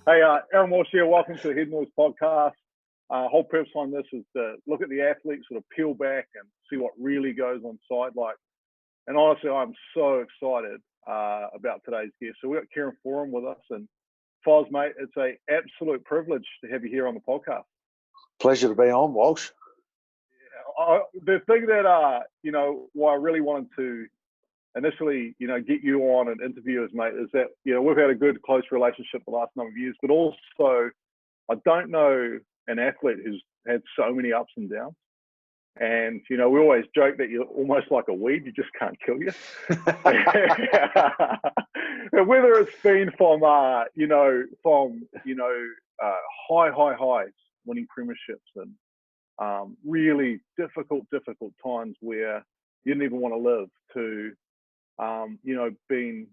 Hey, Aaron Walsh here. Welcome to the Head Noise podcast. Whole purpose on this is to look at the athletes, sort of peel back and see what really goes on site. And honestly, I'm so excited about today's guest. So we've got Kieran Foran with us, and Foz, mate, it's an absolute privilege to have you here on the podcast. Pleasure to be on, Walsh. The thing that why I really wanted to initially, get you on and interview us, mate, is that, we've had a good, close relationship the last number of years, but also I don't know an athlete who's had so many ups and downs. And, we always joke that you're almost like a weed, you just can't kill you. And whether it's been from, high highs, winning premierships and really difficult times where you didn't even want to live, to being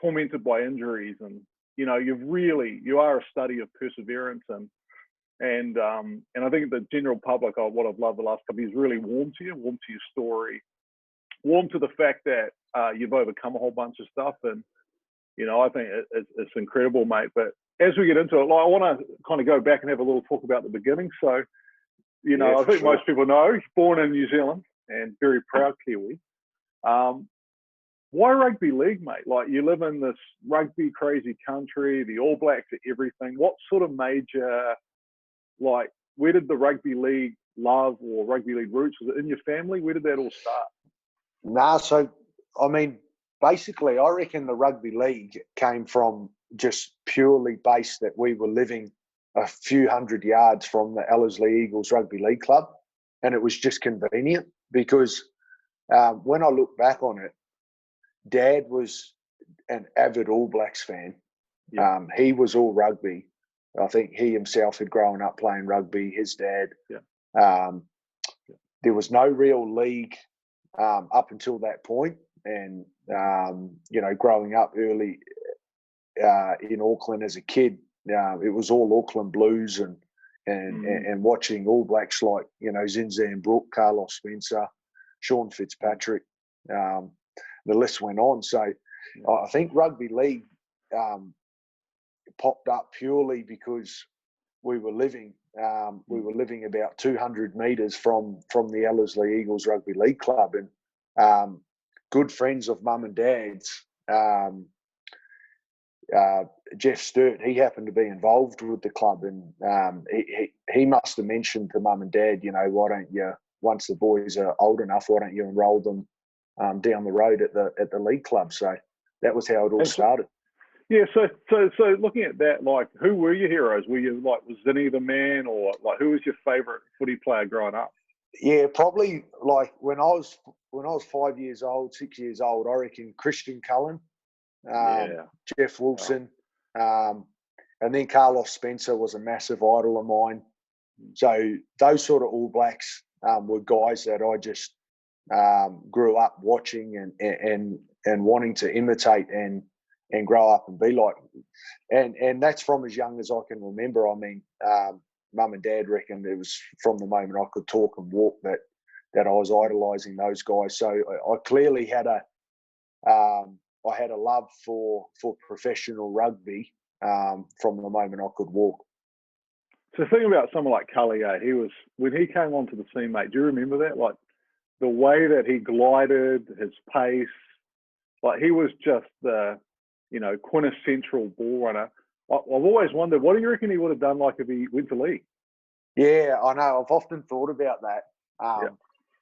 tormented by injuries, and you are a study of perseverance, and I think the general public, what I've loved the last couple of years, really warm to your story, warm to the fact that you've overcome a whole bunch of stuff, and I think it's incredible, mate. But as we get into it, I want to kind of go back and have a little talk about the beginning. So I think most people know, born in New Zealand and very proud Kiwi. Why rugby league, mate? Like, you live in this rugby crazy country, the All Blacks are everything. What sort of made you, where did the rugby league love or rugby league roots? Was it in your family? Where did that all start? Basically, I reckon the rugby league came from just purely based that we were living a few hundred yards from the Ellerslie Eagles Rugby League Club, and it was just convenient because when I look back on it, Dad was an avid All Blacks fan. Yeah. He was all rugby. I think he himself had grown up playing rugby, his dad. Yeah. There was no real league up until that point. And, growing up early in Auckland as a kid, it was all Auckland Blues and watching All Blacks like, Zinzan Brooke, Carlos Spencer, Sean Fitzpatrick. The list went on. So I think rugby league popped up purely because we were living about 200 metres from the Ellerslie Eagles Rugby League Club, and good friends of Mum and Dad's. Jeff Sturt, he happened to be involved with the club, and he must have mentioned to Mum and Dad, why don't you, once the boys are old enough, why don't you enrol them down the road at the league club? So that was how it all started. Yeah. So looking at that, who were your heroes? Were you was Zinni the man, or who was your favourite footy player growing up? Yeah, probably when I was 5 years old, 6 years old, I reckon Christian Cullen, Jeff Wilson, and then Carlos Spencer was a massive idol of mine. So those sort of All Blacks were guys that I just grew up watching and wanting to imitate and grow up and be like. And that's from as young as I can remember. I mean, Mum and Dad reckoned it was from the moment I could talk and walk that I was idolising those guys. So I clearly had a love for professional rugby from the moment I could walk. So think about someone like Cully. When he came onto the scene, mate, do you remember that? The way that he glided, his pace, he was just the, quintessential ball runner. I've always wondered, what do you reckon he would have done if he went to league? Yeah, I know. I've often thought about that.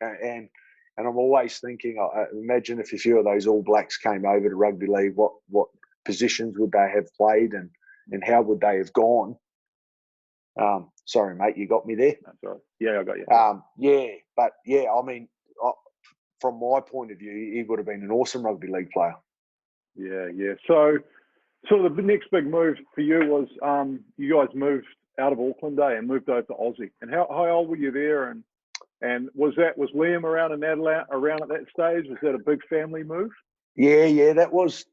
And I'm always thinking, imagine if a few of those All Blacks came over to rugby league, what positions would they have played and how would they have gone? Sorry, mate, you got me there? That's all right. Yeah, I got you. From my point of view, he would have been an awesome rugby league player. Yeah. So the next big move for you was you guys moved out of Auckland and moved over to Aussie. And how old were you there? And was Liam around at that stage? Was that a big family move? Yeah. That was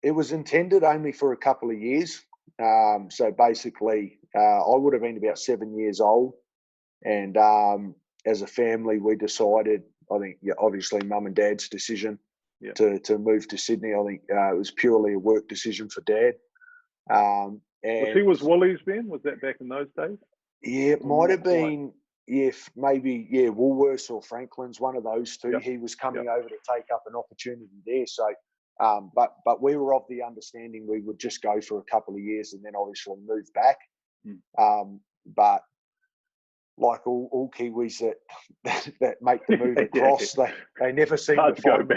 it was intended only for a couple of years. So basically, I would have been about 7 years old, and as a family, we decided, I think, obviously Mum and Dad's decision, Yeah. to move to Sydney. I think it was purely a work decision for Dad. And Was he with Woolies then? Was that back in those days? Yeah, it might have been, maybe Woolworths or Franklin's, one of those two. Yep. He was coming over to take up an opportunity there. So, but we were of the understanding we would just go for a couple of years and then obviously move back. But like all Kiwis that make the move across, they never seem to find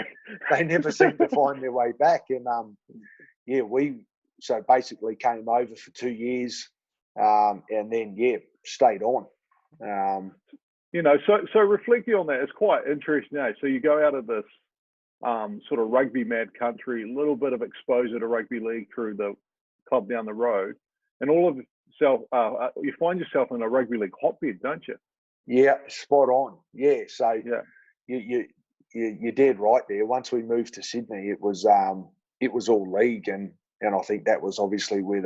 they never seem to find their way back. And we so basically came over for 2 years, and then stayed on. So reflecting on that, it's quite interesting. So you go out of this sort of rugby mad country, a little bit of exposure to rugby league through the club down the road, and all of you find yourself in a rugby league hotbed, don't you? Yeah, spot on. Yeah, so you're dead right there. Once we moved to Sydney, it was all league, and I think that was obviously where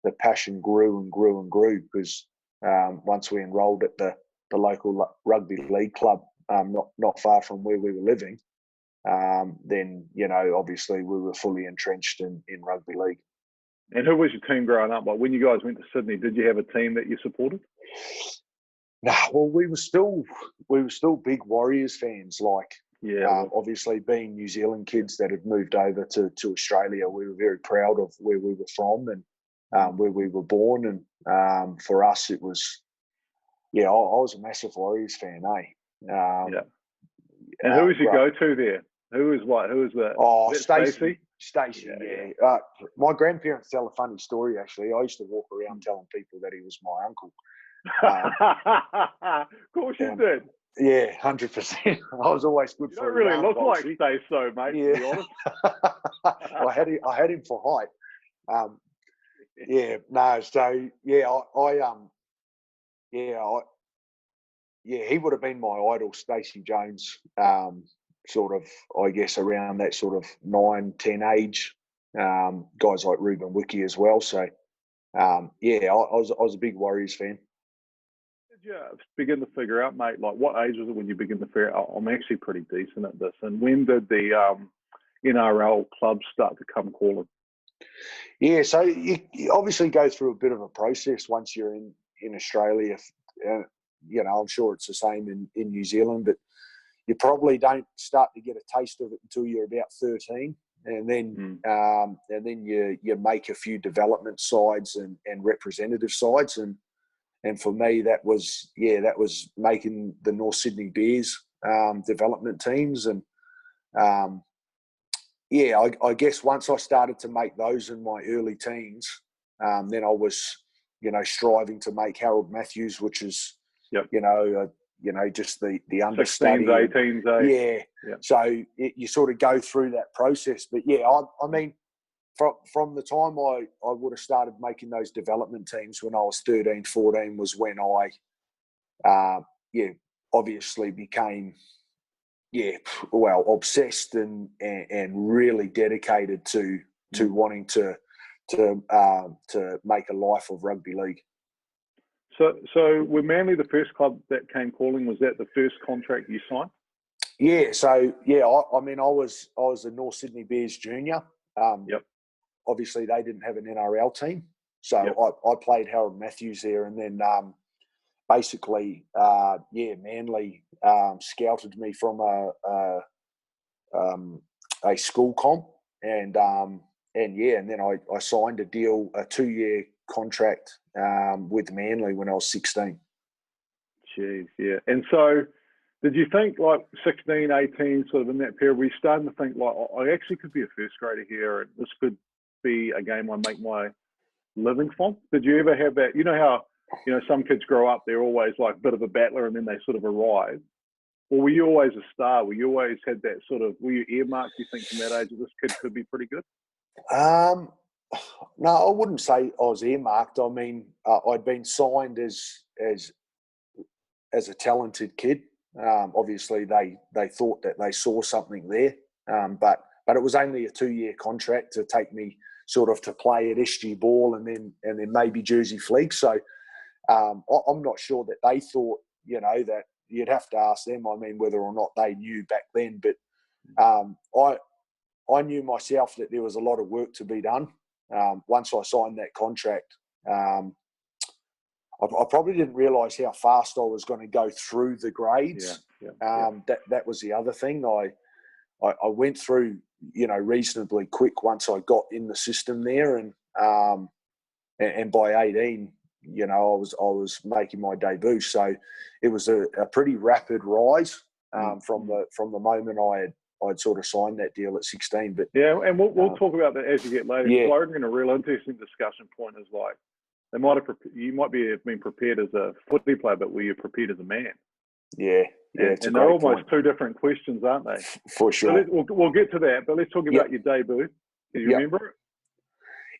the passion grew and grew and grew, because once we enrolled at the local rugby league club, not far from where we were living, then obviously we were fully entrenched in rugby league. And who was your team growing up? Like when you guys went to Sydney, did you have a team that you supported? No, well, we were still big Warriors fans. Obviously being New Zealand kids that had moved over to Australia, we were very proud of where we were from and where we were born. And for us, it was, I was a massive Warriors fan, eh? And who was your go-to there? Who was what? Who was that? Oh, Stacey. Stacey, yeah. My grandparents tell a funny story, actually. I used to walk around telling people that he was my uncle. Of course you did. Yeah, 100%. I was always good for. You don't really look like Stacey, though, mate. Yeah. To be honest. I had him for height. He would have been my idol, Stacey Jones. Sort of, I guess, around that sort of 9-10 age. Guys like Ruben Wiki as well. So, I was a big Warriors fan. Did you begin to figure out, mate, like what age was it when you begin to figure out, I'm actually pretty decent at this? And when did the NRL clubs start to come calling? Yeah, so you obviously go through a bit of a process once you're in Australia. I'm sure it's the same in New Zealand, but you probably don't start to get a taste of it until you're about 13. And then you make a few development sides and representative sides. And for me, that was making the North Sydney Bears development teams. And I guess once I started to make those in my early teens, then I was, striving to make Harold Matthews, which is, just the understudy. 16s, 18s, Yeah. So you sort of go through that process. But I mean, from the time I would have started making those development teams when I was 13, 14 was when I, obviously became, obsessed and really dedicated to wanting to make a life of rugby league. So were Manly the first club that came calling? Was that the first contract you signed? Yeah. So I mean, I was the North Sydney Bears junior. Obviously, they didn't have an NRL team, so I played Harold Matthews there, and then basically, Manly scouted me from a school comp, and then I signed a 2-year contract with Manly when I was 16. Jeez, yeah. And so, did you think like 16, 18, sort of in that period, were you starting to think like, I actually could be a first grader here, and this could be a game I make my living from? Did you ever have that? You know how, some kids grow up, they're always like a bit of a battler and then they sort of arrive. Or were you always a star? Were you always had that sort of, were you earmarked, you think, from that age, this kid could be pretty good? No, I wouldn't say I was earmarked. I mean, I'd been signed as a talented kid. Obviously, they thought that they saw something there, but it was only a 2-year contract to take me sort of to play at SG Ball and then maybe Jersey Fleet. So I'm not sure that they thought, that you'd have to ask them. I mean, whether or not they knew back then. But I knew myself that there was a lot of work to be done. Once I signed that contract, I probably didn't realise how fast I was going to go through the grades. That was the other thing. I went through, reasonably quick once I got in the system there, and by 18, I was making my debut. So it was a pretty rapid rise from the moment I'd sort of signed that deal at 16. But and we'll talk about that as you get later. Yeah. I reckon a real interesting discussion point is like you might have been prepared as a footy player, but were you prepared as a man? Yeah. And they're almost two different questions, aren't they? For sure. So we'll get to that, but let's talk about your debut. Do you remember it?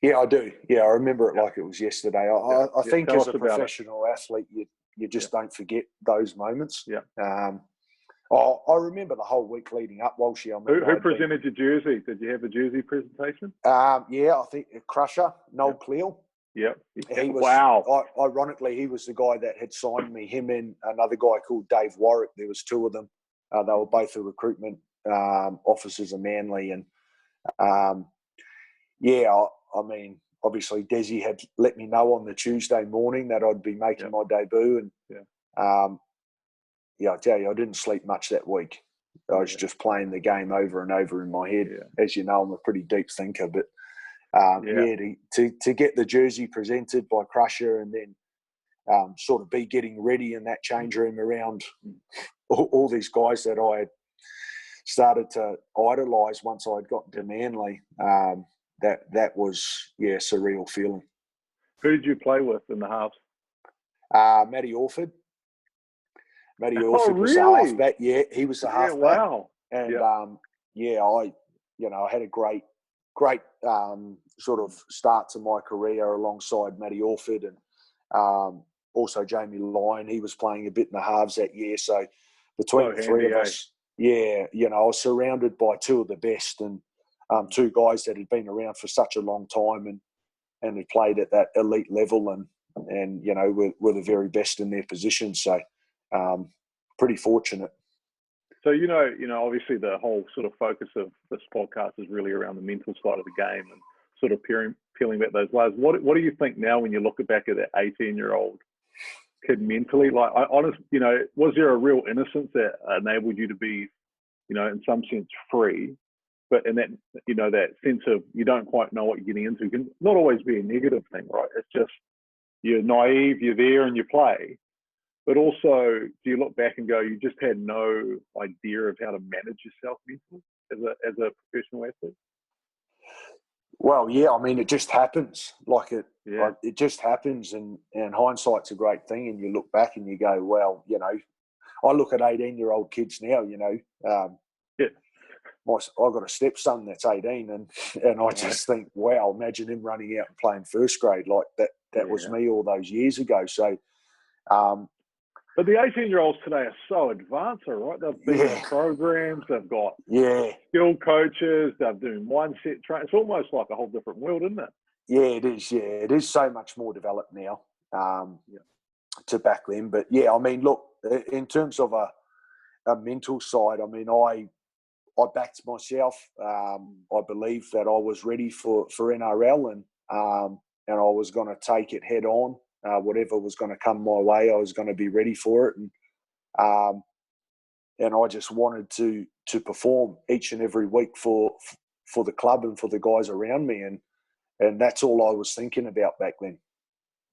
Yeah, I do. Yeah, I remember it like it was yesterday. I think as a professional athlete, you just don't forget those moments. Yeah. I remember the whole week leading up, Walshy. Who presented your jersey? Did you have a jersey presentation? Yeah, I think Crusher, Noel Cleal. Yep. Wow. Ironically, he was the guy that had signed me. Him and another guy called Dave Warwick. There was two of them. They were both the recruitment officers of Manly. And, I mean, obviously, Desi had let me know on the Tuesday morning that I'd be making my debut. And, I tell you, I didn't sleep much that week. I was just playing the game over and over in my head. Yeah. As you know, I'm a pretty deep thinker, but to get the jersey presented by Crusher and then sort of be getting ready in that change room around all these guys that I had started to idolise once I'd got to Manly, that was, surreal feeling. Who did you play with in the halves? Matty Orford. Matty Orford was the halfback. Yeah, he was the halfback. Wow. And I had a great sort of start to my career alongside Matty Orford and also Jamie Lyon. He was playing a bit in the halves that year. So between the three of us, I was surrounded by two of the best and two guys that had been around for such a long time and had played at that elite level and were the very best in their position. So pretty fortunate. So, obviously the whole sort of focus of this podcast is really around the mental side of the game and sort of peeling back those layers. What do you think now when you look back at that 18-year-old kid mentally? Like, was there a real innocence that enabled you to be, in some sense free, but in that, that sense of you don't quite know what you're getting into can not always be a negative thing, right? It's just you're naive, you're there and you play. But also, do you look back and go, you just had no idea of how to manage yourself mentally as a professional athlete? Well, I mean, it just happens. It just happens, and hindsight's a great thing. And you look back and you go, well, I look at 18-year-old kids now. I've got a stepson that's 18, and I just think, wow, imagine him running out and playing first grade like that. That was me all those years ago. So. But the 18-year-olds today are so advanced, right? They've been in programs, they've got skilled coaches, they're doing mindset training. It's almost like a whole different world, isn't it? Yeah, it is. Yeah, it is so much more developed now to back then. But, I mean, look, in terms of a mental side, I mean, I backed myself. I believed that I was ready for NRL and I was going to take it head on. Whatever was going to come my way, I was going to be ready for it, and I just wanted to perform each and every week for the club and for the guys around me, and that's all I was thinking about back then.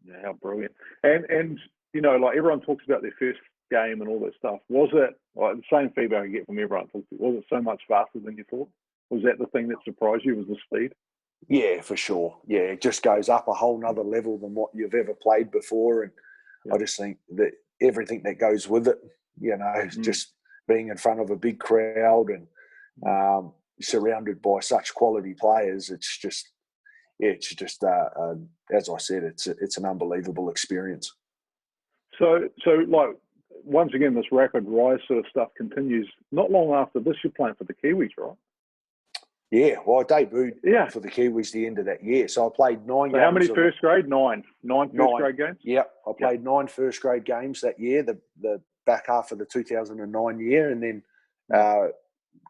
Yeah, how brilliant! And like everyone talks about their first game and all that stuff. Was it the same feedback I get from everyone? Was it so much faster than you thought? Was that the thing that surprised you? Was the speed? Yeah, for sure. Yeah, it just goes up a whole nother level than what you've ever played before. And I just think that everything that goes with it, just being in front of a big crowd and surrounded by such quality players, it's just as I said, it's an unbelievable experience. So like, once again, this rapid rise sort of stuff continues. Not long after this, you're playing for the Kiwis, right? Yeah, well, I debuted for the Kiwis the end of that year. So I played 9 games. How many first grade? Nine first grade games? Yep. I played 9 first grade games that year, the back half of the 2009 year, and then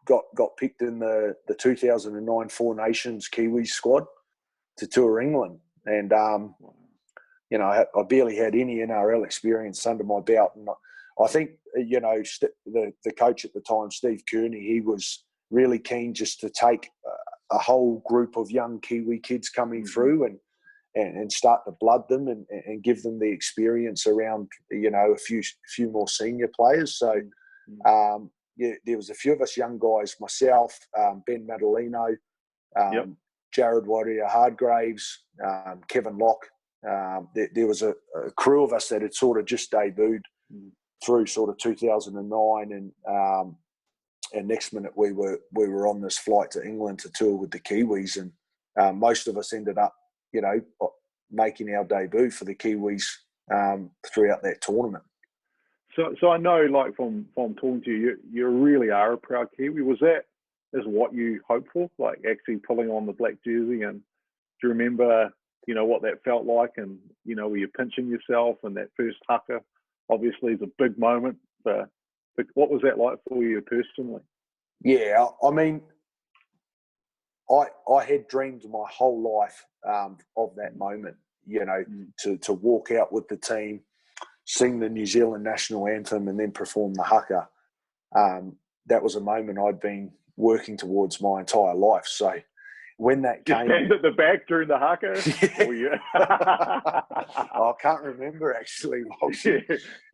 got picked in the 2009 Four Nations Kiwis squad to tour England. And, you know, I barely had any NRL experience under my belt. And I think, you know, the coach at the time, Steve Kearney, he was really keen just to take a whole group of young Kiwi kids coming through and start to blood them and give them the experience around, you know, a few more senior players. So, yeah, there was a few of us young guys, myself, Ben Madalino, Jared Warrior-Hargraves, Kevin Locke. There was a crew of us that had sort of just debuted through sort of 2009, and next minute we were on this flight to England to tour with the Kiwis, and most of us ended up, you know, making our debut for the Kiwis throughout that tournament. So I know, like, from talking to you, you really are a proud Kiwi. Was that is what you hoped for, like actually pulling on the black jersey? And do you remember, you know, what that felt like? And, you know, were you pinching yourself? And that first haka, obviously, is a big moment. But what was that like for you personally? Yeah, I mean, I had dreamed my whole life of that moment, you know, to walk out with the team, sing the New Zealand national anthem, and then perform the haka. That was a moment I'd been working towards my entire life. So when that came, stand at the back during the haka. I can't remember actually.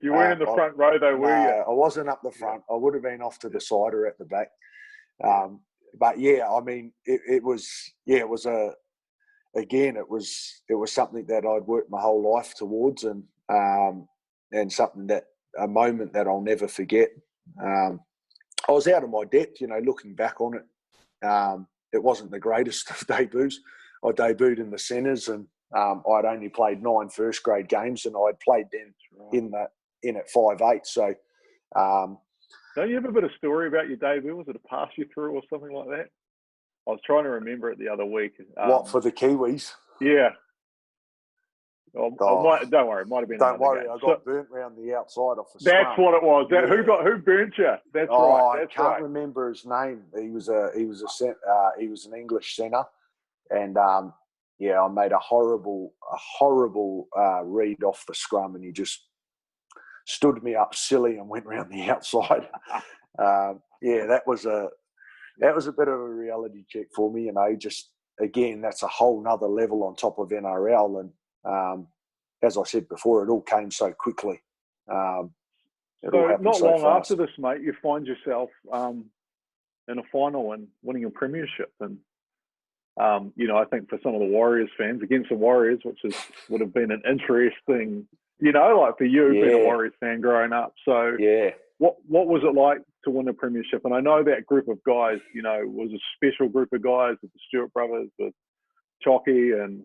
You weren't in the front row though, were you? I wasn't up the front. I would have been off to the side or at the back. But yeah, I mean, it was something that I'd worked my whole life towards, and something a moment that I'll never forget. I was out of my depth, you know, looking back on it. It wasn't the greatest of debuts. I debuted in the centres, and I'd only played 9 first grade games, and I'd played then in at 5'8". So, don't you have a bit of story about your debut? Was it a pass you through or something like that? I was trying to remember it the other week. What, for the Kiwis? Yeah. Don't worry, it might have been. Don't worry, I got burnt round the outside off the scrum. That's what it was. Yeah. Who burnt you? That's right. I can't remember his name. He was an English centre, and I made a horrible read off the scrum, and he just stood me up silly and went round the outside. That was a bit of a reality check for me, you know. Just again, that's a whole nother level on top of NRL, and as I said before, it all came so quickly. So not long after this, mate, you find yourself in a final and winning a premiership, and you know, I think for some of the Warriors fans, against the Warriors, which would have been an interesting, you know, like for you being a Warriors fan growing up. So what was it like to win a premiership? And I know that group of guys, you know, was a special group of guys with the Stewart brothers, with Chalky, and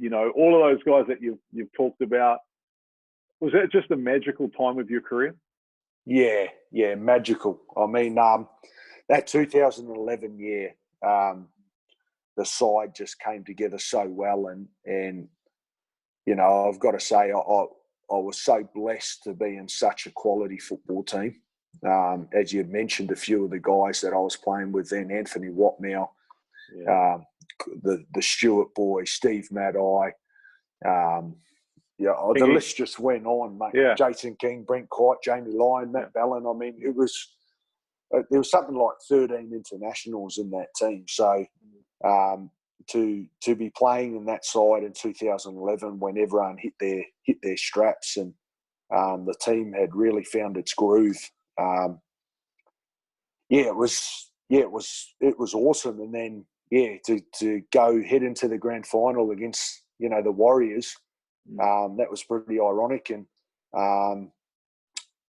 you know, all of those guys that you've talked about. Was that just a magical time of your career? Yeah, magical. I mean, that 2011 year, the side just came together so well, and you know, I've got to say, I was so blessed to be in such a quality football team. As you had mentioned, a few of the guys that I was playing with then, Anthony Watmow, the Stewart boys, Steve Maddai, the list just went on, mate. Yeah. Jason King, Brent White, Jamie Lyon, Matt Ballin. I mean, there was something like 13 internationals in that team. So to be playing in that side in 2011 when everyone hit their straps, and the team had really found its groove. It was awesome. And then to go head into the grand final against, you know, the Warriors, that was pretty ironic. And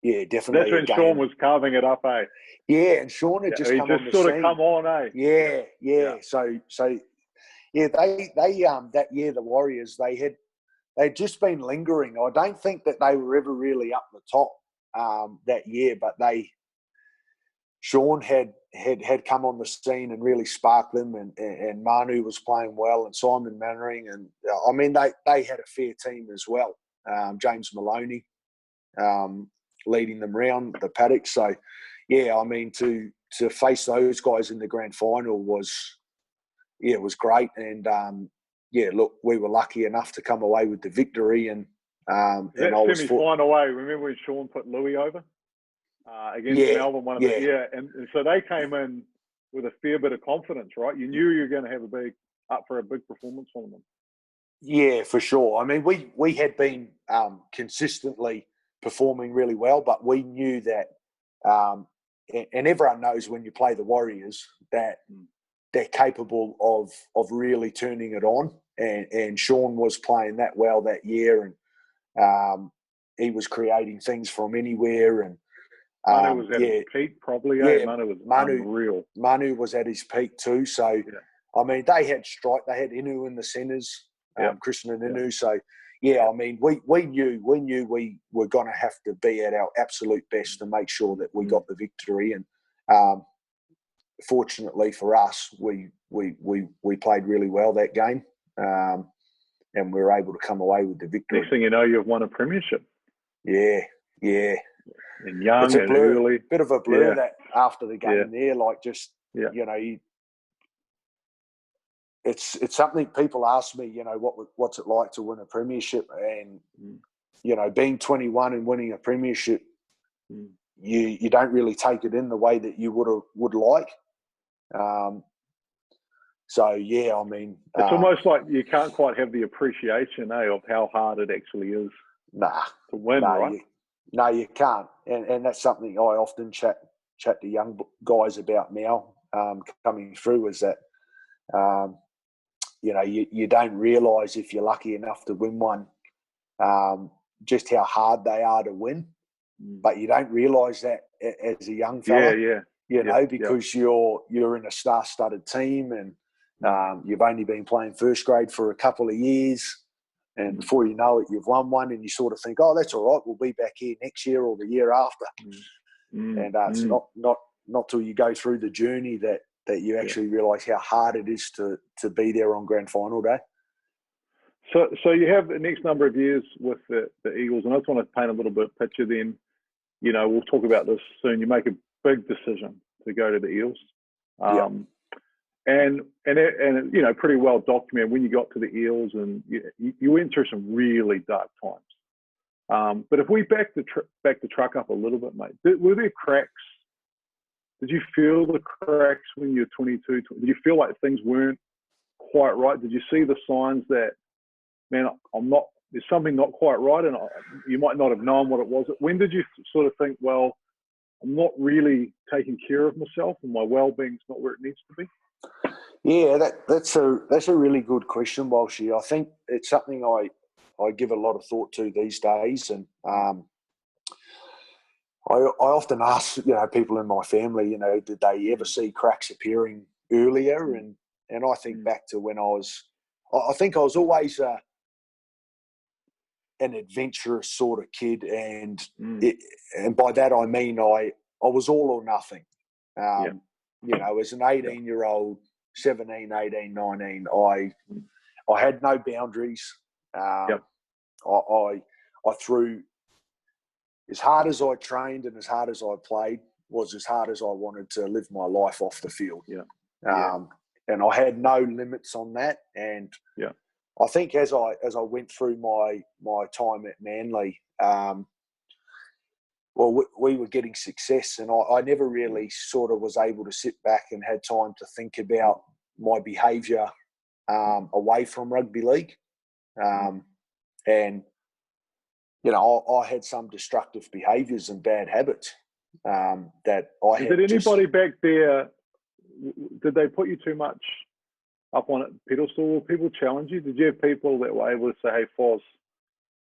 definitely. That's when Sean was carving it up, eh? Yeah, and Sean had just come on the scene. Sort of come on, eh? Yeah. So they that year, the Warriors, they'd just been lingering. I don't think that they were ever really up the top that year, but Sean had come on the scene and really sparked them, and Manu was playing well, and Simon Mannering, and I mean they had a fair team as well. James Maloney leading them round the paddock. So yeah, I mean, to face those guys in the grand final was great. And look, we were lucky enough to come away with the victory. And that semi-final way, remember when Sean put Louis over against Melbourne? And so they came in with a fair bit of confidence, right? You knew you were going to have up for a big performance from them. Yeah, for sure. I mean, we had been consistently performing really well, but we knew that, and everyone knows when you play the Warriors that they're capable of really turning it on. And Sean was playing that well that year, and he was creating things from anywhere. And Manu was at his peak, probably. Yeah, Manu was unreal. Manu was at his peak too. So, I mean, they had Inu in the centres. Christian and Inu. So, I mean, we knew we were going to have to be at our absolute best to make sure that we got the victory. And fortunately for us, we played really well that game, and we were able to come away with the victory. Next thing you know, you've won a premiership. Yeah. And young it's a and blur, early. Bit of a blur that after the game there, like just you know. It's something people ask me, you know, what's it like to win a premiership? And, you know, being 21 and winning a premiership, you don't really take it in the way that you would like. So, yeah, I mean... It's almost like you can't quite have the appreciation, of how hard it actually is to win, right? You can't. And that's something I often chat to young guys about now, coming through, is that... you know, you don't realise, if you're lucky enough to win one, just how hard they are to win. But you don't realise that as a young fella, you know, because you're in a star-studded team, and you've only been playing first grade for a couple of years, and before you know it, you've won one, and you sort of think, oh, that's all right, we'll be back here next year or the year after. And it's not till you go through the journey that you actually realise how hard it is to be there on grand final day. So you have the next number of years with the Eagles, and I just want to paint a little bit of picture then. You know, we'll talk about this soon. You make a big decision to go to the Eagles. And you know, pretty well documented when you got to the Eagles, and you went through some really dark times. But if we back the truck up a little bit, mate, were there cracks? Did you feel the cracks when you were 22? Did you feel like things weren't quite right? Did you see the signs that, man, there's something not quite right, and you might not have known what it was? When did you sort of think, well, I'm not really taking care of myself and my well-being's not where it needs to be? Yeah, that's a really good question, Walshy. I think it's something I give a lot of thought to these days, and I often ask, you know, people in my family, you know, did they ever see cracks appearing earlier? And I think back to when I think I was always an adventurous sort of kid, and by that I mean I was all or nothing. You know, as an 18-year-old, 17, 18, 19, I had no boundaries. I threw. As hard as I trained and as hard as I played was as hard as I wanted to live my life off the field. And I had no limits on that. And I think as I went through my time at Manly, we were getting success, and I never really sort of was able to sit back and had time to think about my behaviour away from rugby league. And you know, I had some destructive behaviours and bad habits that I had. Did anybody back there, did they put you too much up on a pedestal? Or people challenge you? Did you have people that were able to say, hey, Foz,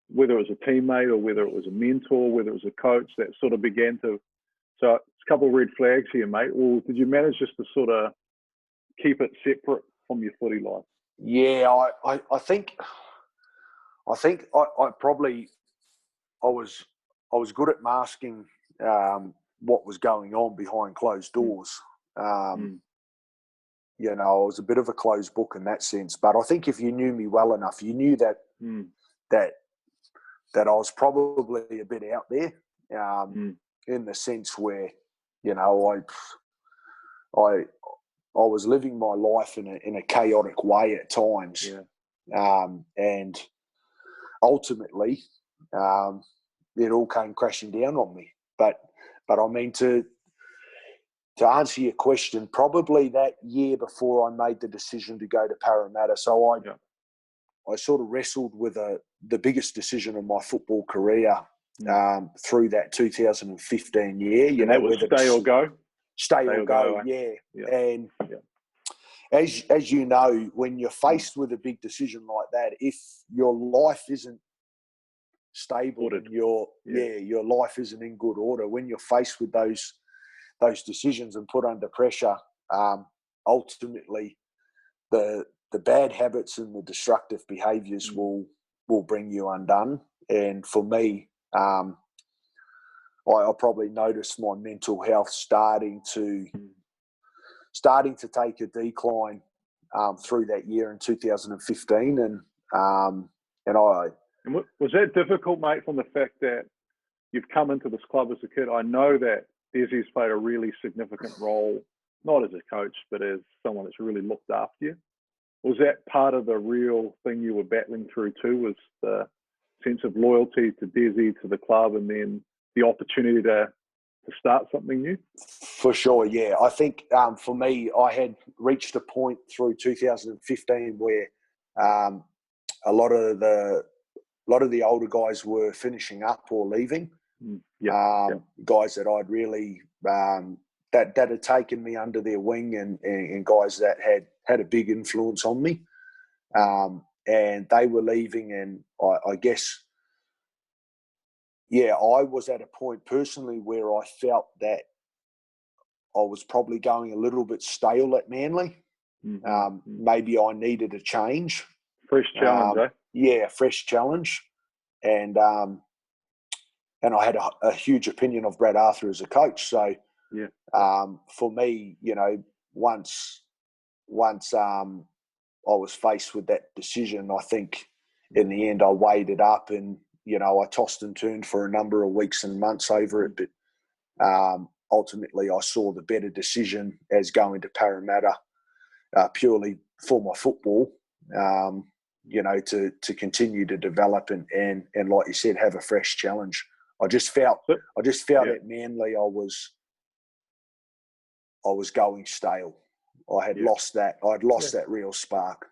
whether it was a teammate or whether it was a mentor, whether it was a coach, that sort of began to, so it's a couple of red flags here, mate. Or did you manage just to sort of keep it separate from your footy life? Yeah, I think I probably... I was good at masking what was going on behind closed doors. You know, I was a bit of a closed book in that sense. But I think if you knew me well enough, you knew that I was probably a bit out there in the sense where, I was living my life in a chaotic way at times, and ultimately, it all came crashing down on me. But I mean, to answer your question, probably that year before I made the decision to go to Parramatta, so I sort of wrestled with the biggest decision of my football career through that 2015 year. And that was stay or go? Stay or go, yeah. And as you know, when you're faced with a big decision like that, if your life isn't stable and your life isn't in good order, when you're faced with those decisions and put under pressure, ultimately the bad habits and the destructive behaviours will bring you undone. And for me, I probably noticed my mental health starting to take a decline through that year in 2015, and was that difficult, mate, from the fact that you've come into this club as a kid? I know that Desi's played a really significant role, not as a coach, but as someone that's really looked after you. Was that part of the real thing you were battling through too, was the sense of loyalty to Desi, to the club, and then the opportunity to start something new? For sure, yeah. I think for me, I had reached a point through 2015 where a lot of the older guys were finishing up or leaving. Guys that I'd really that had taken me under their wing, and guys that had a big influence on me, and they were leaving, and I guess, I was at a point personally where I felt that I was probably going a little bit stale at Manly. Maybe I needed a change. Fresh challenge, eh? Yeah, fresh challenge. And I had a huge opinion of Brad Arthur as a coach. So for me, once I was faced with that decision, I think in the end I weighed it up, and I tossed and turned for a number of weeks and months over it. But ultimately, I saw the better decision as going to Parramatta purely for my football. To continue to develop and like you said, have a fresh challenge. I just felt at Manly I was going stale. I had lost that. I'd lost that real spark.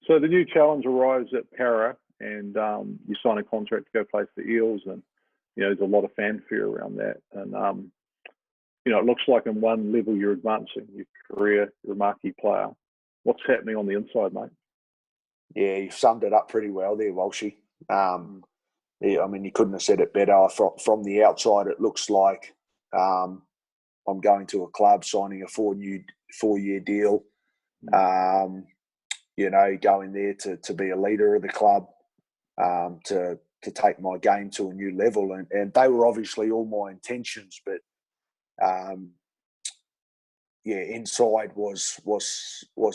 So the new challenge arrives at Para, and you sign a contract to go play for the Eels, and there's a lot of fanfare around that. And it looks like in one level you're advancing your career, you're a marquee player. What's happening on the inside, mate? Yeah, you've summed it up pretty well there, Walshy. I mean, you couldn't have said it better. From the outside, it looks like I'm going to a club, signing a 4-year deal. Going there to be a leader of the club, to take my game to a new level, and they were obviously all my intentions. But inside was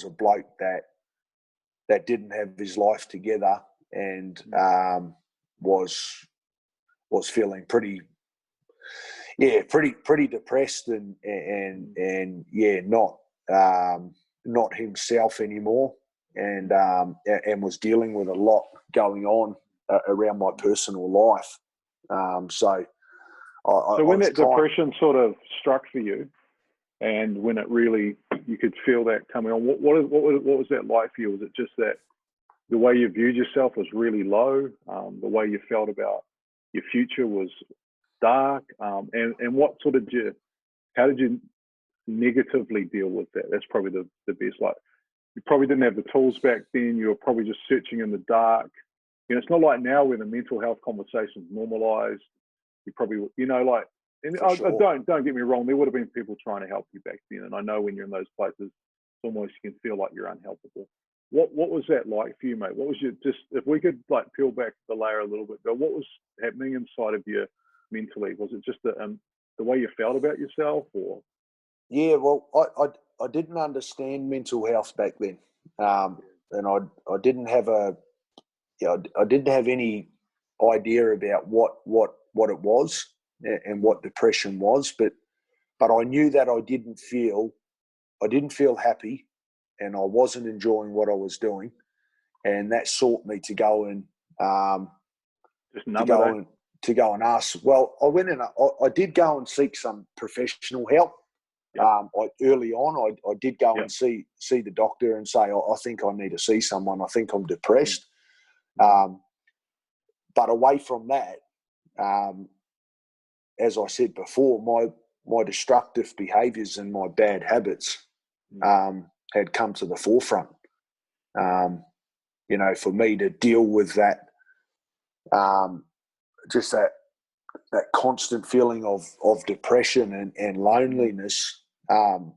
a bloke that didn't have his life together, and was feeling pretty depressed and not himself anymore, and was dealing with a lot going on around my personal life. So when that depression sort of struck for you, and when it really, you could feel that coming on, what was that like for you? Was it just that the way you viewed yourself was really low? The way you felt about your future was dark? And what sort of how did you negatively deal with that? That's probably the best. Like, you probably didn't have the tools back then. You were probably just searching in the dark. It's not like now where the mental health conversation's normalized. You probably, and don't get me wrong, there would have been people trying to help you back then. And I know when you're in those places, it's almost, you can feel like you're unhelpable. What was that like for you, mate? What was if we could peel back the layer a little bit, what was happening inside of you mentally? Was it just the way you felt about yourself, or? Yeah, well, I didn't understand mental health back then, and I didn't have I didn't have any idea about what it was and what depression was. But but I knew that I didn't feel happy, and I wasn't enjoying what I was doing, and that sought me to go and to go and ask. Well, I went and I did go and seek some professional help. Early on, I did go and see the doctor and say, I think I need to see someone. I think I'm depressed. But away from that, as I said before, my destructive behaviours and my bad habits had come to the forefront. For me to deal with that, just that constant feeling of depression and loneliness, and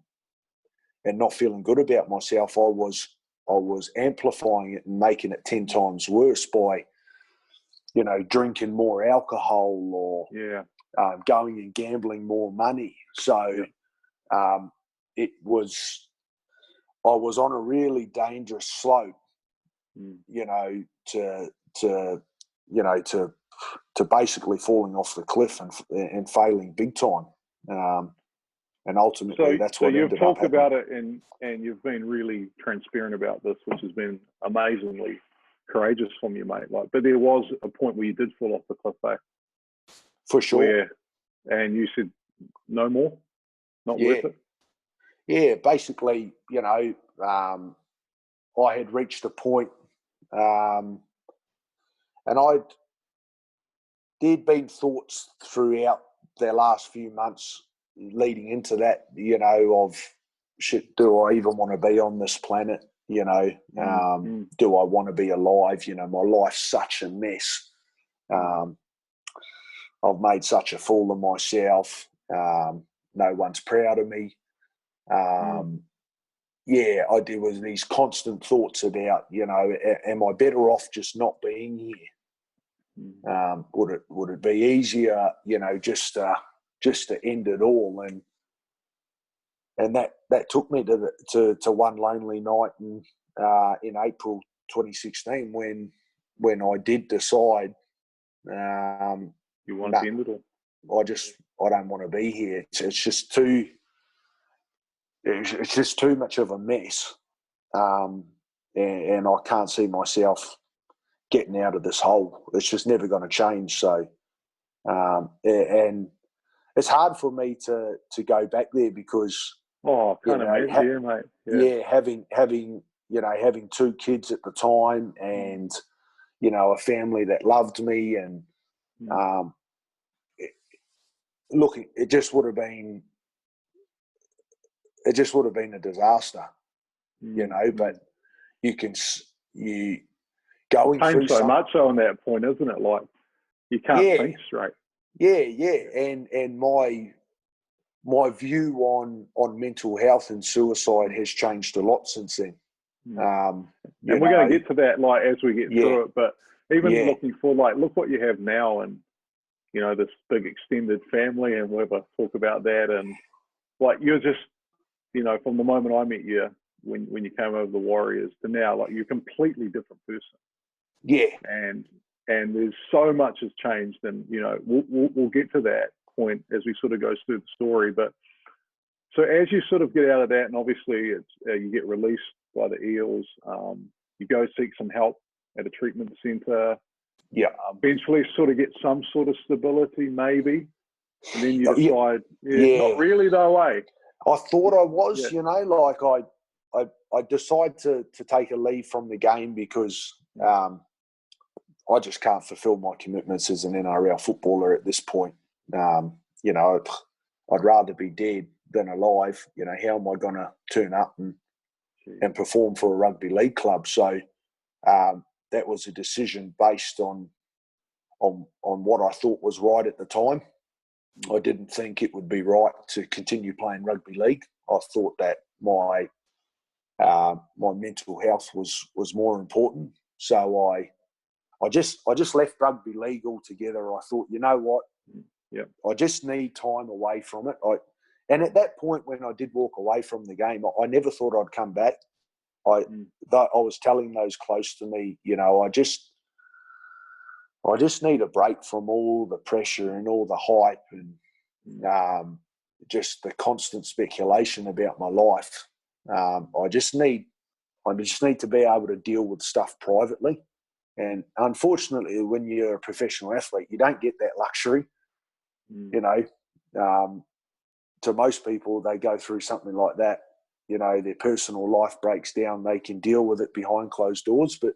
not feeling good about myself, I was amplifying it and making it 10 times worse by, drinking more alcohol or going and gambling more money. So I was on a really dangerous slope, to basically falling off the cliff and failing big time. And ultimately, that's what ended up happening. So you've talked about it and you've been really transparent about this, which has been amazingly courageous from you, mate. But there was a point where you did fall off the cliff, eh? For sure. And you said, no more? Not worth it? Yeah, basically, I had reached a point, and there'd been thoughts throughout the last few months leading into that, of, shit, do I even want to be on this planet? Do I want to be alive? My life's such a mess. I've made such a fool of myself. No one's proud of me. There was these constant thoughts about, am I better off just not being here? Would it be easier, just to end it all? And that took me to one lonely night in April 2016 when I did decide, you want to end it all. I don't want to be here. It's just too much of a mess, and I can't see myself getting out of this hole. It's just never going to change. So, and it's hard for me to go back there because can't imagine, mate. Having 2 kids at the time and a family that loved me and it just would have been a disaster, but you going through so much so on that point, isn't it? Like you can't think straight. And my view on mental health and suicide has changed a lot since then. And we're going to get to that as we get through it, but even looking for look what you have now, and this big extended family, and we'll talk about that. And you're just, from the moment I met you when you came over the Warriors to now, you're a completely different person. Yeah. And there's so much has changed, and we'll get to that point as we sort of go through the story. But so as you sort of get out of that, and obviously it's you get released by the Eels, you go seek some help at a treatment centre. Yeah. Eventually sort of get some sort of stability, maybe. And then you decide, not really though, eh? I thought I was, I decided to take a leave from the game because I just can't fulfil my commitments as an NRL footballer at this point. I'd rather be dead than alive. How am I going to turn up and perform for a rugby league club? So that was a decision based on what I thought was right at the time. I didn't think it would be right to continue playing rugby league. I thought that my mental health was more important. So I just left rugby league altogether. I thought, you know what? Yeah. I just need time away from it. And at that point, when I did walk away from the game, I never thought I'd come back. I was telling those close to me, I just need a break from all the pressure and all the hype and just the constant speculation about my life. I just need to be able to deal with stuff privately. And unfortunately, when you're a professional athlete, you don't get that luxury. You know, to most people, they go through something like that. You know, their personal life breaks down. They can deal with it behind closed doors. But,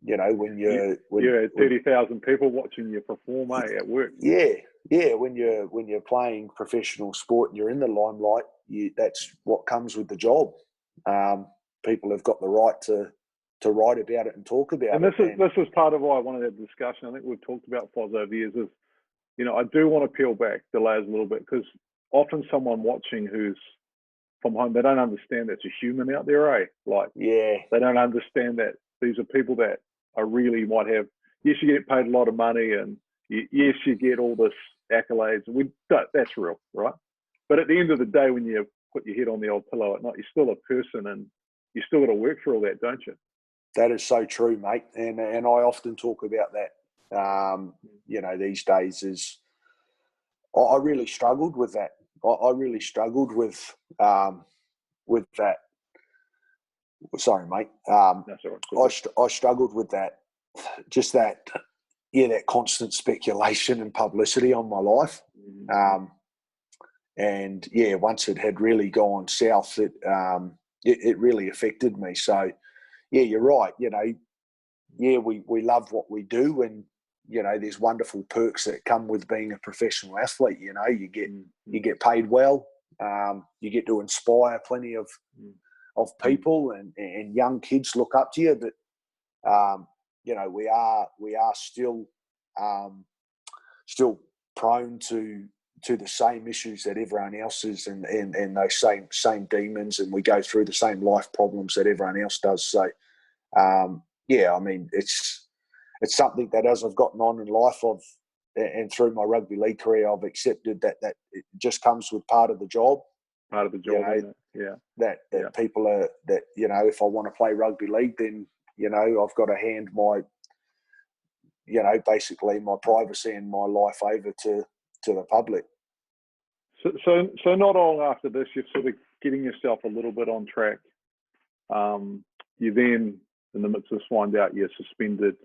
you know, when you're... When 30,000 people watching you perform at work. Yeah. When you're playing professional sport and you're in the limelight, that's what comes with the job. People have got the right to write about it and talk about it. And this is part of why I wanted that discussion. I think we've talked about Foz over the years is, you know, I do want to peel back the layers a little bit, because often someone watching who's from home, they don't understand that's a human out there, eh? Like, they don't understand that these are people that are really might have, yes, you get paid a lot of money, and yes, you get all this accolades. That's real, right? But at the end of the day, when you put your head on the old pillow at night, you're still a person, and you still got to work for all that, don't you? That is so true, mate. And I often talk about that. You know, these days is I really struggled with that. I really struggled with that. Sorry, mate. That's all right. I struggled with that. Just that, that constant speculation and publicity on my life. And once it had really gone south, it really affected me. So, you're right. You know, we love what we do, and you know, there's wonderful perks that come with being a professional athlete. You know, you get paid well. You get to inspire plenty of people, and young kids look up to you. But you know, we are still prone to the same issues that everyone else is, and those same demons, and we go through the same life problems that everyone else does. So, I mean, it's something that as I've gotten on in life, and through my rugby league career, I've accepted that it just comes with part of the job. Part of the job, you know, that people are, that, you know, if I want to play rugby league, then, you know, I've got to hand my, you know, basically my privacy and my life over to the public. So not long after this, you're sort of getting yourself a little bit on track. You then, in the midst of this, find out you're suspended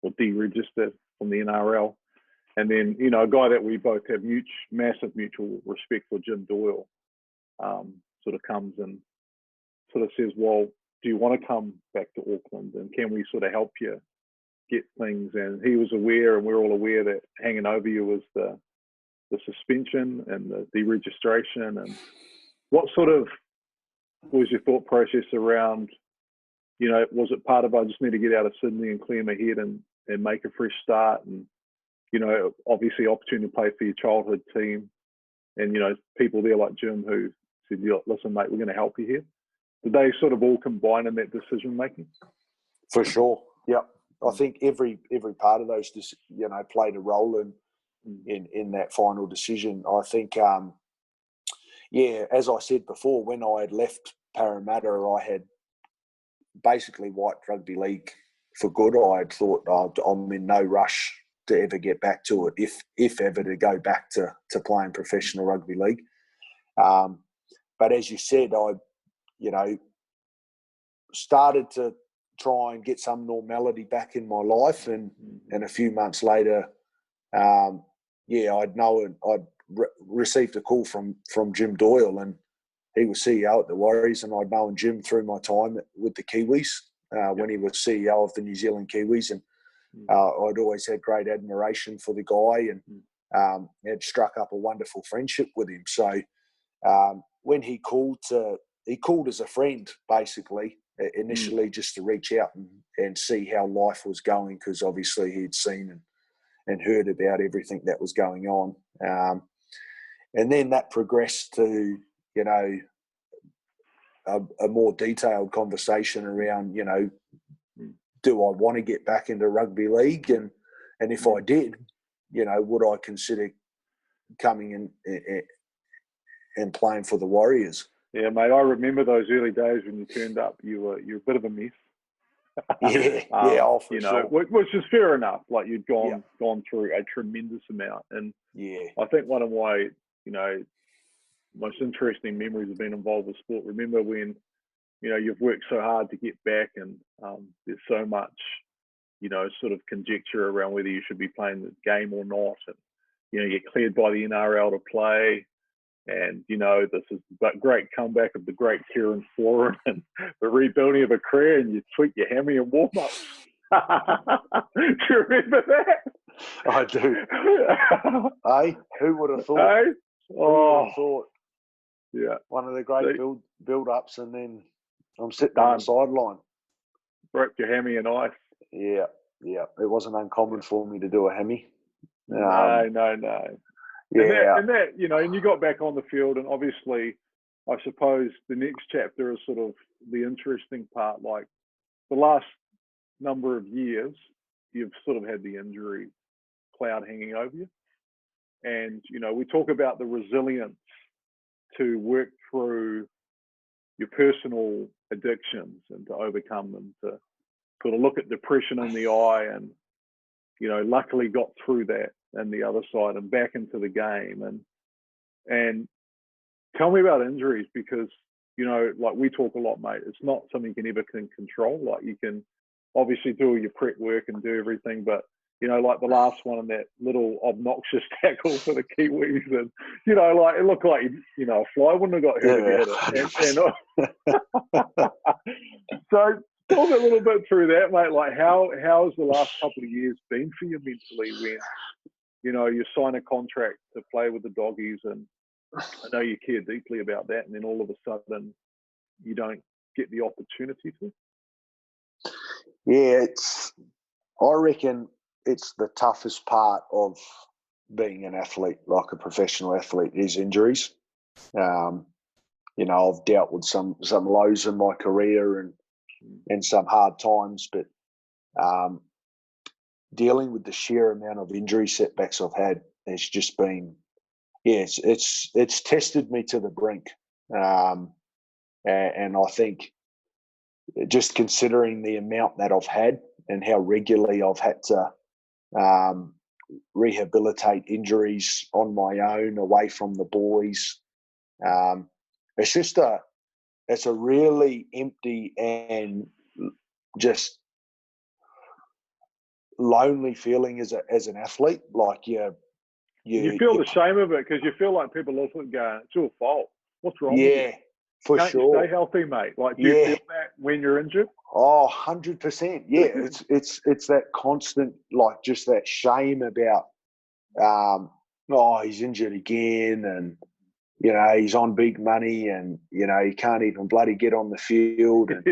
or deregistered from the NRL. And then, you know, a guy that we both have massive mutual respect for, Jim Doyle, sort of comes and sort of says, well, do you want to come back to Auckland, and can we sort of help you get things? And he was aware, and we're all aware, that hanging over you was the suspension and the deregistration. And what sort of was your thought process around, you know, was it part of, I just need to get out of Sydney and clear my head and make a fresh start? And, you know, obviously opportunity to play for your childhood team, and, you know, people there like Jim who said, listen, mate, we're going to help you here. Did they sort of all combine in that decision making? For sure. Yep. I think every part of those, you know, played a role in that final decision. I think, as I said before, when I had left Parramatta, I had basically wiped rugby league for good. I had thought, I'm in no rush to ever get back to it, if ever to go back to playing professional rugby league. But as you said, I, you know, started to try and get some normality back in my life, and a few months later, I'd received a call from Jim Doyle, and he was CEO at the Warriors, and I'd known Jim through my time with the Kiwis when he was CEO of the New Zealand Kiwis, and I'd always had great admiration for the guy, and had struck up a wonderful friendship with him. So when he called as a friend, basically, initially just to reach out and see how life was going, because obviously he'd seen and heard about everything that was going on. And then that progressed to, you know, a more detailed conversation around, you know, do I want to get back into rugby league? And if I did, you know, would I consider coming in and playing for the Warriors? Yeah, mate, I remember those early days when you turned up. You're a bit of a mess. For sure. Which is fair enough. Like, you'd gone through a tremendous amount, and I think one of my most interesting memories have been involved with sport. Remember when, you've worked so hard to get back, and there's so much, sort of conjecture around whether you should be playing the game or not. And, you're cleared by the NRL to play. And, this is the great comeback of the great Kieran Foran and the rebuilding of a career, and you tweak your hammy and warm up. Do you remember that? I do. Hey, who would have thought? Hey? Who would have thought? Yeah. One of the great build-ups, and then I'm sitting on the sideline. Broke your hammy and ice. Yeah. It wasn't uncommon for me to do a hammy. No. Yeah. And that, and you got back on the field, and obviously, I suppose the next chapter is sort of the interesting part. Like the last number of years, you've sort of had the injury cloud hanging over you. And, we talk about the resilience to work through your personal addictions and to overcome them, to sort of look at depression in the eye, and, luckily got through that and the other side and back into the game. And tell me about injuries, because, like we talk a lot, mate, it's not something you can ever control. Like you can obviously do all your prep work and do everything, but, like the last one in that little obnoxious tackle for the Kiwis, and, like it looked like, a fly wouldn't have got hurt if you hit it. So talk a little bit through that, mate. Like how has the last couple of years been for you mentally when, you sign a contract to play with the Doggies, and I know you care deeply about that, and then all of a sudden you don't get the opportunity to? Yeah, I reckon it's the toughest part of being an athlete, like a professional athlete, is injuries. I've dealt with some lows in my career and some hard times, but dealing with the sheer amount of injury setbacks I've had has just been, it's tested me to the brink. And I think just considering the amount that I've had and how regularly I've had to rehabilitate injuries on my own, away from the boys, it's a really empty and just lonely feeling as an athlete. Like you feel the shame of it, because you feel like people look and go, it's your fault. What's wrong with you? Yeah, for Can't sure. You stay healthy, mate? Like, do you feel that when you're injured? Oh, 100%. Yeah, it's that constant, like, just that shame about, he's injured again, and he's on big money, and he can't even bloody get on the field, and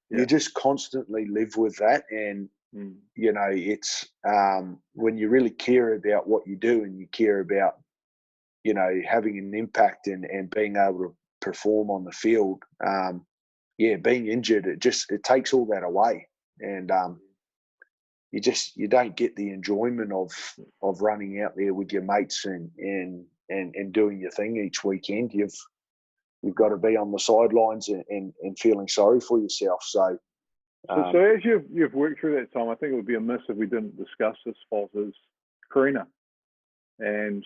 you just constantly live with that. And it's when you really care about what you do, and you care about having an impact and being able to perform on the field, being injured, it takes all that away, and you don't get the enjoyment of running out there with your mates and doing your thing each weekend. You've got to be on the sidelines and feeling sorry for yourself. So as you've worked through that time, I think it would be amiss if we didn't discuss this, Foz, is Karina. And,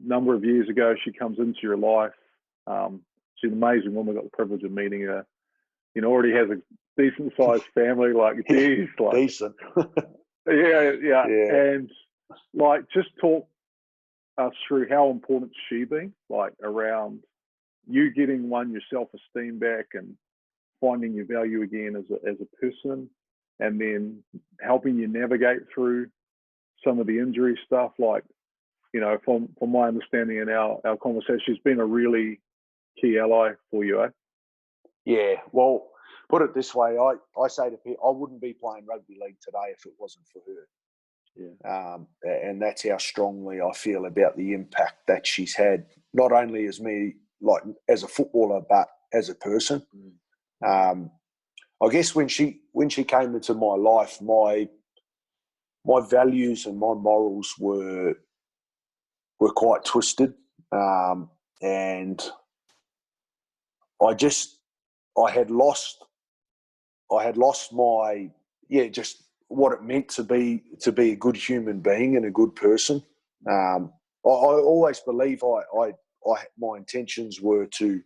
number of years ago, she comes into your life. She's an amazing woman. I got the privilege of meeting her. Already has a decent sized family. Like, geez, like decent. yeah. And like, just talk us through how important she been, like, around you getting your self-esteem back and finding your value again as a person, and then helping you navigate through some of the injury stuff. Like, from my understanding in our conversation, she's been a really key ally for you, eh? Yeah, well, put it this way, I say to people, I wouldn't be playing rugby league today if it wasn't for her. Yeah. And that's how strongly I feel about the impact that she's had, not only as me, like as a footballer, but as a person. I guess when she came into my life, my values and my morals were quite twisted, and I had lost my just what it meant to be a good human being and a good person. always believe my intentions were to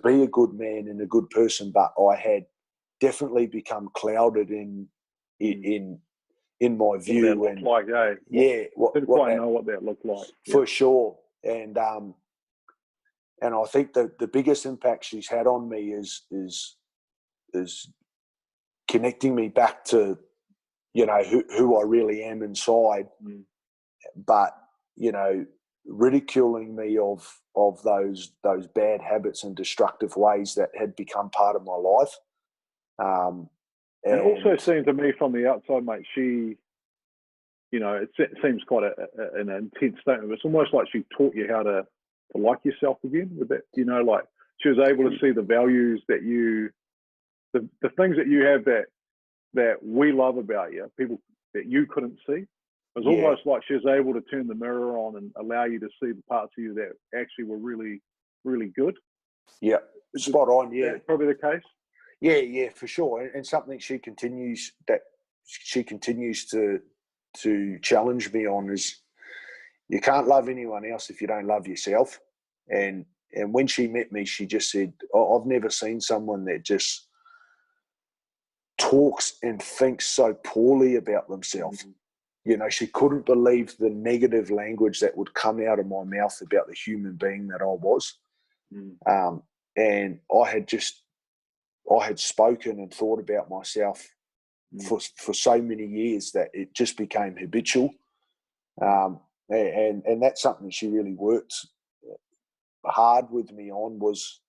be a good man and a good person, but I had definitely become clouded in my view. What that looked like, eh? Yeah, didn't quite know what that looked like. For sure. And I think that the biggest impact she's had on me is connecting me back to, you know, who I really am inside, but, you know, ridiculing me of those bad habits and destructive ways that had become part of my life. And it also seemed to me from the outside, mate, she, you know, it seems quite an intense statement, but it's almost like she taught you how to like yourself again with that, you know, like she was able to see the values that you, the things that you have that we love about you, people that you couldn't see. It was almost like she was able to turn the mirror on and allow you to see the parts of you that actually were really, really good. Yeah, spot on. Yeah, that's probably the case. Yeah, for sure. And something she continues to challenge me on is you can't love anyone else if you don't love yourself. And when she met me, she just said, I've never seen someone that just talks and thinks so poorly about themselves. You know, she couldn't believe the negative language that would come out of my mouth about the human being that I was. And I had spoken and thought about myself for so many years that it just became habitual. And that's something she really worked hard with me on was,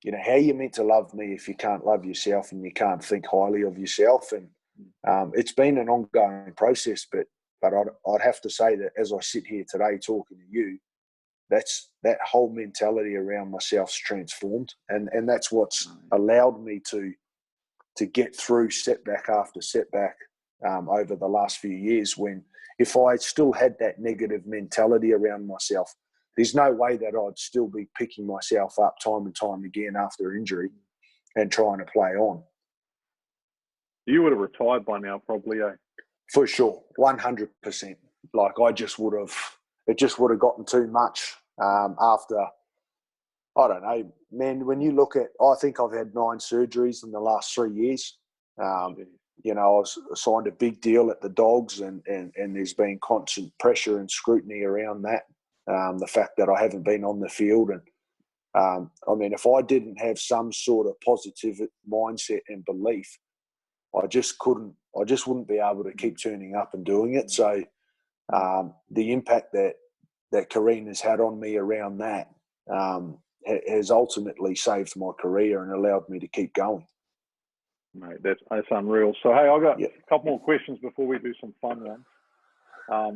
you know, how are you meant to love me if you can't love yourself and you can't think highly of yourself? And it's been an ongoing process, but I'd have to say that as I sit here today talking to you, that whole mentality around myself's transformed, and that's what's allowed me to get through setback after setback over the last few years. When if I still had that negative mentality around myself, there's no way that I'd still be picking myself up time and time again after injury and trying to play on. You would have retired by now, probably, eh? For sure, 100%. Like it just would have gotten too much after, I don't know, man, when you look at, I think I've had 9 surgeries in the last 3 years. You know, I was assigned a big deal at the Dogs and there's been constant pressure and scrutiny around that. The fact that I haven't been on the field. And I mean, if I didn't have some sort of positive mindset and belief, I just wouldn't be able to keep turning up and doing it. So the impact that Kieran has had on me around that has ultimately saved my career and allowed me to keep going. Mate, that's unreal. So, hey, I've got a couple more questions before we do some fun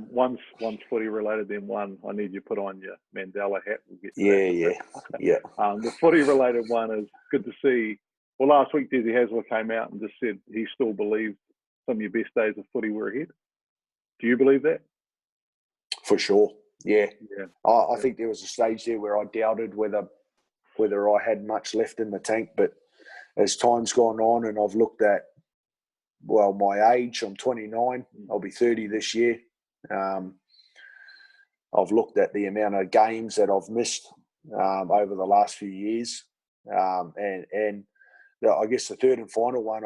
ones. One's footy related, then one I need you to put on your Mandela hat. We'll get to that. The footy related one is good to see. Well, last week Desi Hasler came out and just said he still believes some of your best days of footy were ahead. Do you believe that? For sure, yeah. I think there was a stage there where I doubted whether I had much left in the tank, but as time's gone on and I've looked at, well, my age, I'm 29, I'll be 30 this year. I've looked at the amount of games that I've missed over the last few years. And I guess the third and final one,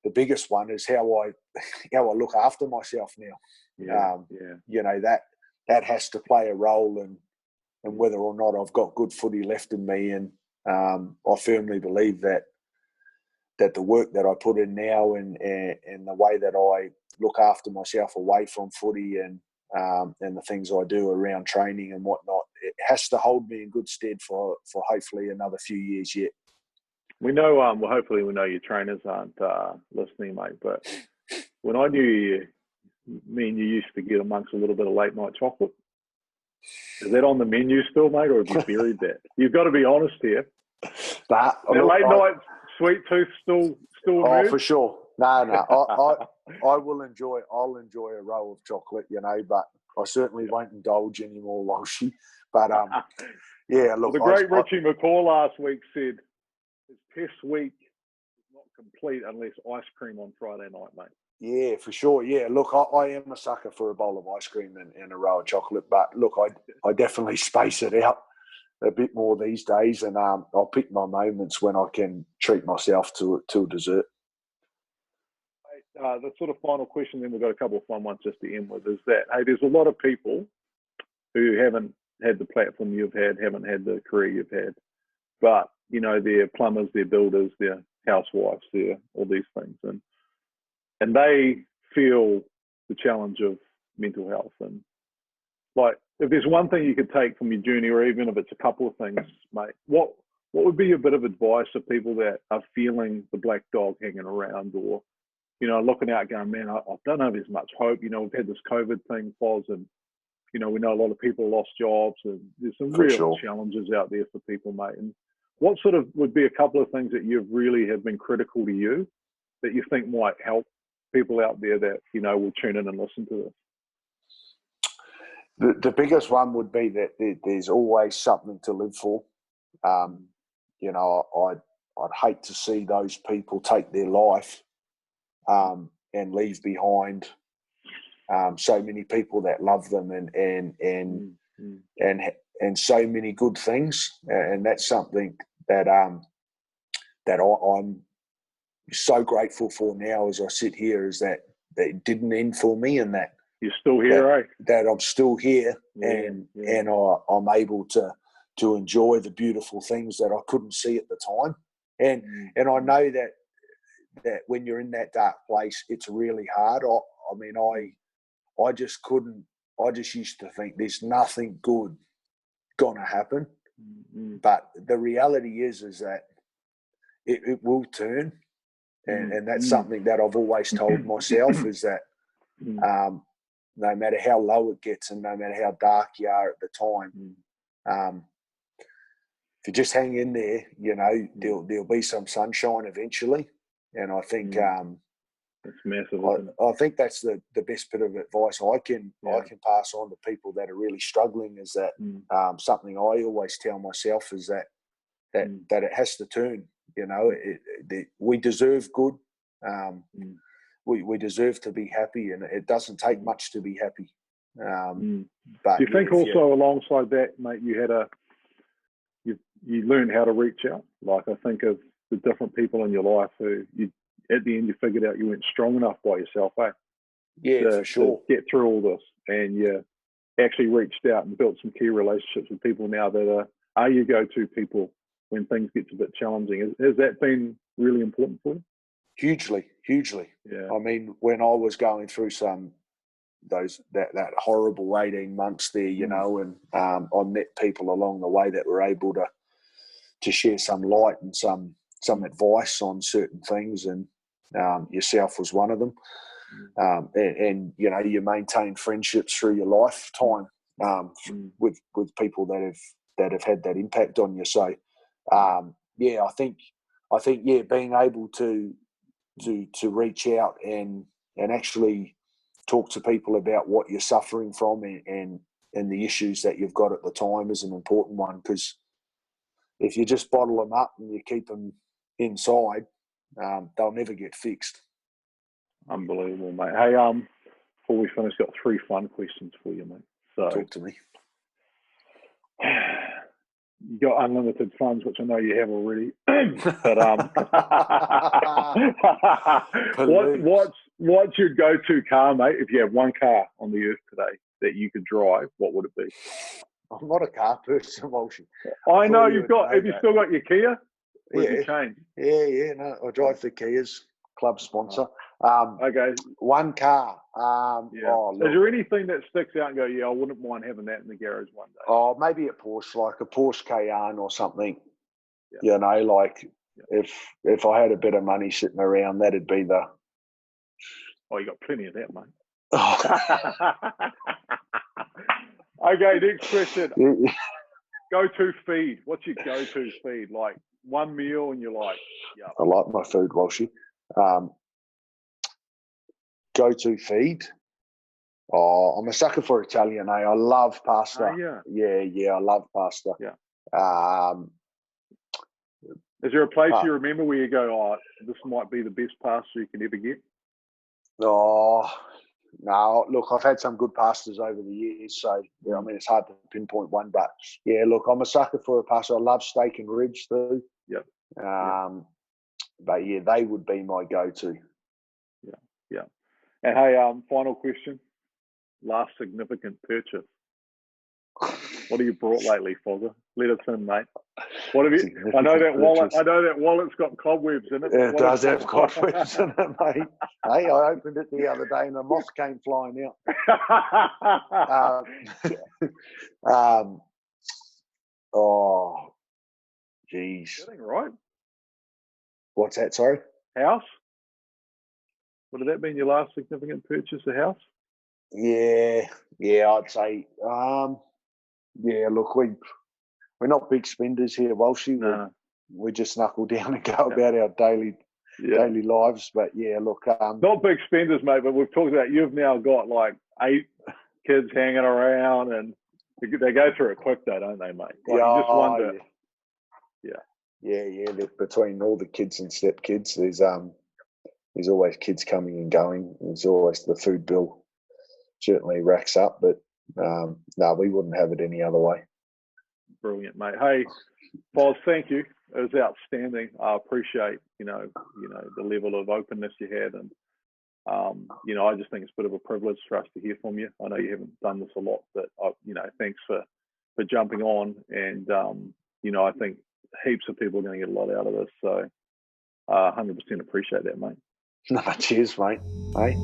the biggest one is how I look after myself now. You know, that has to play a role in whether or not I've got good footy left in me. And I firmly believe that the work that I put in now and the way that I look after myself away from footy and the things I do around training and whatnot, it has to hold me in good stead for hopefully another few years yet. We know, well, hopefully we know your trainers aren't listening, mate, but when I knew you, me and you used to get amongst a little bit of late night chocolate. Is that on the menu still, mate, or have you buried that? You've got to be honest here. But late night sweet tooth still Oh, for sure. No. I'll enjoy a roll of chocolate, you know, but I certainly won't indulge any more Walshy. But yeah, look. Well, the great Richie McCaw last week said his test week is not complete unless ice cream on Friday night, mate. Yeah, for sure. Yeah, look, I am a sucker for a bowl of ice cream and a row of chocolate, but look, I definitely space it out a bit more these days, and I'll pick my moments when I can treat myself to a dessert. The sort of final question, then we've got a couple of fun ones just to end with, is that, hey, there's a lot of people who haven't had the platform you've had, haven't had the career you've had, but, you know, they're plumbers, they're builders, they're housewives, they're all these things. And they feel the challenge of mental health. And like, if there's one thing you could take from your journey, or even if it's a couple of things, mate, what would be a bit of advice to people that are feeling the black dog hanging around, or, you know, looking out going, man, I don't know if there's much hope. You know, we've had this COVID thing, Foz, and, you know, we know a lot of people lost jobs, and there's some real challenges out there for people, mate. And what sort of would be a couple of things that you've really have been critical to you that you think might help people out there that, you know, will tune in and listen to this? The biggest one would be that there's always something to live for. You know, I'd hate to see those people take their life and leave behind so many people that love them and so many good things. And that's something that I'm so grateful for now as I sit here, is that it didn't end for me, and that you're still here, right? That I'm still here, and I'm able to enjoy the beautiful things that I couldn't see at the time. And I know that when you're in that dark place, it's really hard. I mean, I just couldn't. I just used to think there's nothing good gonna happen. But the reality is that it will turn. And that's something that I've always told myself, is that no matter how low it gets and no matter how dark you are at the time, if you just hang in there, you know, there'll be some sunshine eventually. And I think it's massive. I think that's the best bit of advice I can pass on to people that are really struggling, is that something I always tell myself is that it has to turn. You know, we deserve good. We deserve to be happy, and it doesn't take much to be happy. But do you think also alongside that, mate, you learned how to reach out? Like, I think of the different people in your life who at the end you figured out you weren't strong enough by yourself, eh? Yeah, for sure. To get through all this, and you actually reached out and built some key relationships with people now that are your go-to people when things get a bit challenging. Has that been really important for you? Hugely. Yeah. I mean, when I was going through that horrible 18 months there, you know, and I met people along the way that were able to share some light and some advice on certain things, and yourself was one of them. And you know, you maintain friendships through your lifetime with people that have had that impact on you. So I think being able to reach out and actually talk to people about what you're suffering from and the issues that you've got at the time is an important one, because if you just bottle them up and you keep them inside, they'll never get fixed. Unbelievable, mate. Hey, before we finish, got 3 fun questions for you, mate. So talk to me. You got unlimited funds, which I know you have already. But what's your go-to car, mate? If you have one car on the earth today that you could drive, what would it be? I'm not a car person, Walshy. I know you've got. Have you still got your Kia? Or have you changed? Yeah. No, I drive the Kia's club sponsor. Okay. One car. Is there anything that sticks out and go, yeah, I wouldn't mind having that in the garage one day? Oh, maybe a Porsche, like a Porsche Cayenne or something. Yeah. You know, like if I had a bit of money sitting around, that'd be the. Oh, you got plenty of that, mate. Okay, next question. Go-to feed. What's your go-to feed? Like one meal and you're like, yeah. I like my food, Walshy. Go-to feed. Oh, I'm a sucker for Italian. I love pasta. Yeah, I love pasta. Yeah. Is there a place you remember where you go, oh, this might be the best pasta you can ever get? Oh, no, look, I've had some good pastas over the years, so yeah, I mean, it's hard to pinpoint one, but yeah, look, I'm a sucker for a pasta. I love steak and ribs too. Yep. But yeah, they would be my go-to. Yeah. And hey, final question. Last significant purchase. What have you brought lately, Fogger? Let us in, mate. What have you? I know that wallet. I know that wallet's got cobwebs in it. It does have cobwebs in it, mate. Hey, I opened it the other day and a moth came flying out. Oh, geez. Right. What's that? Sorry. House. What did that mean? Your last significant purchase, a house? Yeah, I'd say. Yeah, look, we're not big spenders here, Walshy. No. We just knuckle down and go about our daily lives. But yeah, look, not big spenders, mate. But we've talked about you've now got like 8 kids hanging around, and they go through it quick, though, don't they, mate? Like, you just wonder. Yeah. Between all the kids and step kids, there's always kids coming and going. There's always the food bill certainly racks up, but no, we wouldn't have it any other way. Brilliant, mate. Hey, Foz, thank you. It was outstanding. I appreciate, the level of openness you had, and I just think it's a bit of a privilege for us to hear from you. I know you haven't done this a lot, but thanks for jumping on, and I think heaps of people are going to get a lot out of this. So, 100% appreciate that, mate. No, cheers, mate. Hey.